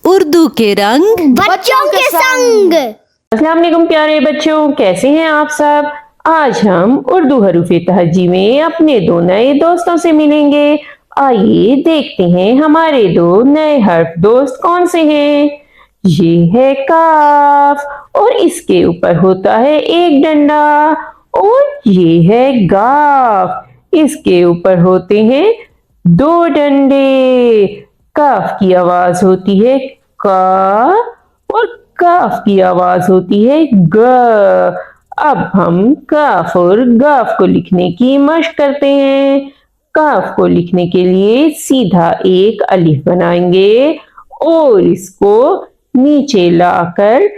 उर्दू के रंग बच्चों के संग। अस्सलाम वालेकुम प्यारे बच्चों, कैसे हैं आप सब। आज हम उर्दू हरूफ तहज्जी में अपने दो नए दोस्तों से मिलेंगे। आइए देखते हैं हमारे दो नए हर्फ दोस्त कौन से हैं। ये है काफ और इसके ऊपर होता है एक डंडा, और ये है गाफ, इसके ऊपर होते हैं दो डंडे। काफ की आवाज होती है का और काफ की आवाज होती है ग। अब हम काफ और गाफ को लिखने की मशक करते हैं। काफ को लिखने के लिए सीधा एक अलिफ बनाएंगे और इसको नीचे लाकर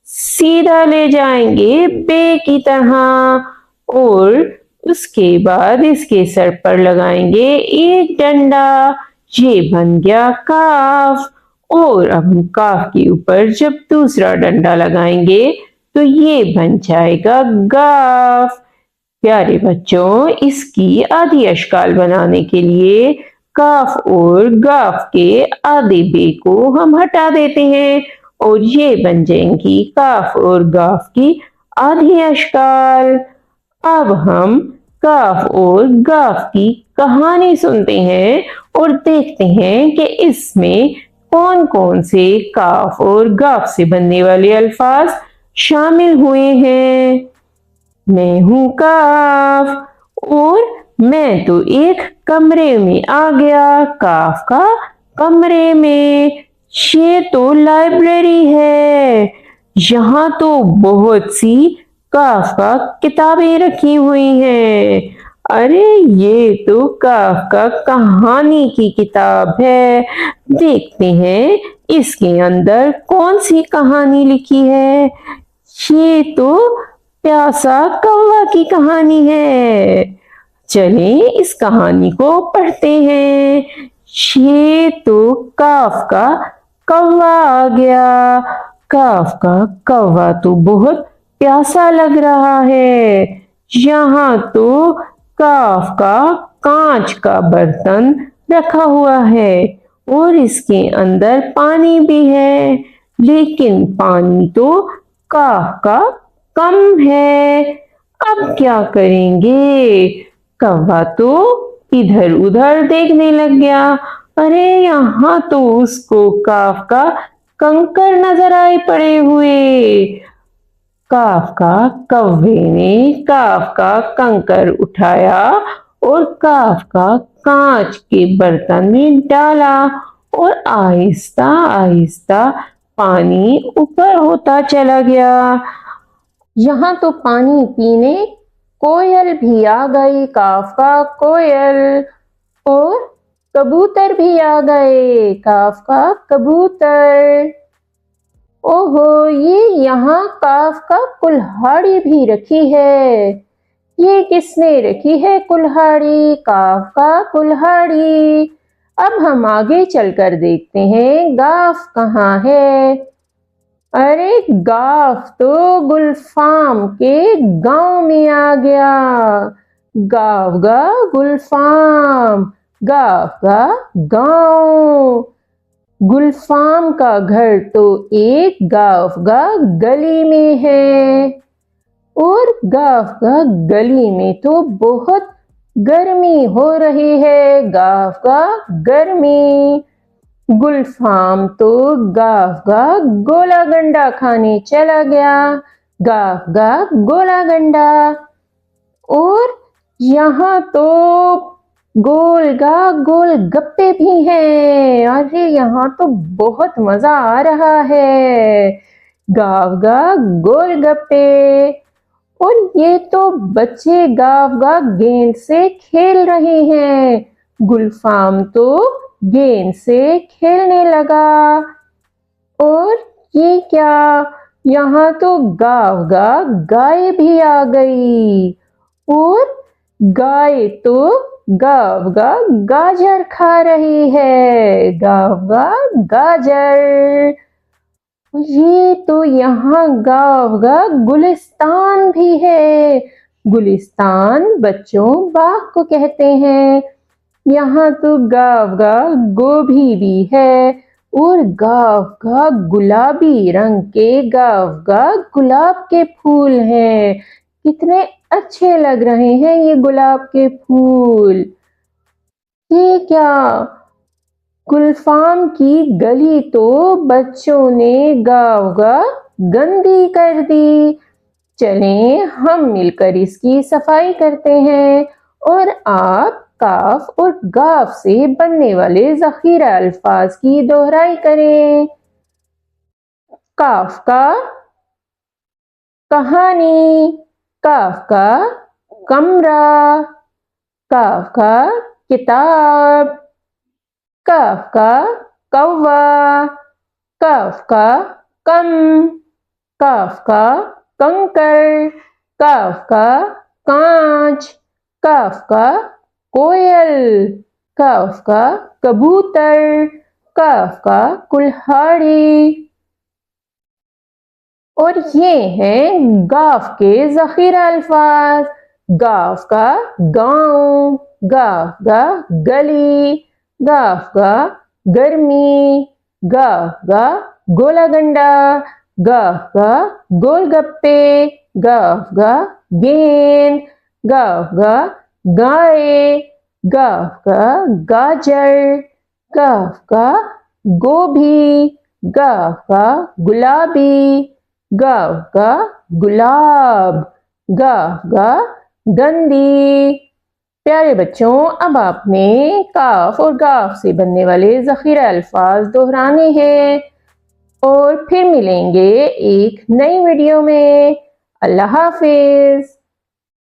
सीधा ले जाएंगे बे की तरह, और उसके बाद इसके सर पर लगाएंगे एक डंडा। ये बन गया काफ। और अब हम काफ के ऊपर जब दूसरा डंडा लगाएंगे तो ये बन जाएगा गाफ। प्यारे बच्चों, इसकी आधी अशकाल बनाने के लिए काफ और गाफ के आधे बे को हम हटा देते हैं और ये बन जाएंगी काफ और गाफ की आधी अशकाल। अब हम काफ और गाफ की कहानी सुनते हैं और देखते हैं कि इसमें कौन कौन से काफ और गाफ से बनने वाले अल्फाज शामिल हुए हैं। मैं हूं काफ और मैं तो एक कमरे में आ गया। काफ का कमरे में। ये तो लाइब्रेरी है, यहाँ तो बहुत सी काफ का किताबें रखी हुई हैं। अरे ये तो काफ का कहानी की किताब है। देखते हैं इसके अंदर कौन सी कहानी लिखी है। ये तो प्यासा कौवा की कहानी है। चलें इस कहानी को पढ़ते हैं। ये तो काफ का कौवा आ गया। काफ का कौवा तो बहुत प्यासा लग रहा है। यहाँ तो काफ का कांच का बर्तन रखा हुआ है और इसके अंदर पानी भी है, लेकिन पानी तो काफ का कम है। अब क्या करेंगे। कौवा तो इधर उधर देखने लग गया। अरे यहाँ तो उसको काफ का कंकर नजर आए पड़े हुए। काफ का कौवे ने काफ का कंकर उठाया और काफ का कांच के बर्तन में डाला और आहिस्ता आहिस्ता पानी ऊपर होता चला गया। यहाँ तो पानी पीने कोयल भी आ गई, काफ का कोयल, और कबूतर भी आ गए, काफ का कबूतर। ओहो, ये यहाँ काफ का कुल्हाड़ी भी रखी है। ये किसने रखी है कुल्हाड़ी। काफ का कुल्हाड़ी। अब हम आगे चलकर देखते हैं गाफ कहाँ है। अरे गाफ तो गुलफाम के गांव में आ गया। गाफ गा गुलफाम, गाफ गा गांव। गुलफाम का घर तो एक गाफ गा गली में है, और गाफ गा गली में तो बहुत गर्मी हो रही है। गाफ गा गर्मी। गुलफाम तो गाफ गा गोला गंडा खाने चला गया। गाफ गा गोला गंडा। और यहाँ तो गोल गप्पे भी हैं। अरे यहाँ तो बहुत मजा आ रहा है। गाफ गा गोल गप्पे। और ये तो बच्चे गाफ गा गेंद से खेल रहे हैं। गुलफाम तो गेंद से खेलने लगा। और ये क्या, यहाँ तो गाफ गा गाय भी आ गई, और गाय तो गाफ गा गाजर खा रही है। गाफ गा गाजर। ये तो यहाँ गाफ गा गुलिस्तान भी है। गुलिस्तान बच्चों बाग को कहते हैं। यहाँ तो गाफ गा गोभी भी है, اور گاو گا گلابی رنگ کے گاو گا گلاب کے پھول ہیں. کتنے اچھے لگ رہے ہیں یہ گلاب کے پھول. یہ کیا؟ گلفام کی گلی تو بچوں نے گاو گا گندی کر دی. چلیں ہم مل کر اس کی صفائی کرتے ہیں اور آپ کاف اور گاف سے بننے والے ذخیرہ الفاظ کی دہرائی کریں. کاف کا کہانی، کاف کا کمرہ، کاف کا کتاب، کاف کا کوا، کاف کا کم، کاف کا کنکر، کاف کا کانچ، کاف کا کوئل، کاف کا کبوتر، کاف کا کلہاڑی. اور یہ ہیں گاف کے ذخیرہ الفاظ. گاف کا گاؤں، گاف کا گلی، گاف کا گرمی، گاف کا گولا گنڈا، گاف کا گول گپے، گاف کا گیند، گاف کا گائے، گاف کا گاجر، گاف کا گوبھی، گاف کا گلابی، گاف کا گلاب، گاف کا گندی. پیارے بچوں، اب آپ نے کاف اور گاف سے بننے والے ذخیرہ الفاظ دہرانے ہیں اور پھر ملیں گے ایک نئی ویڈیو میں. اللہ حافظ.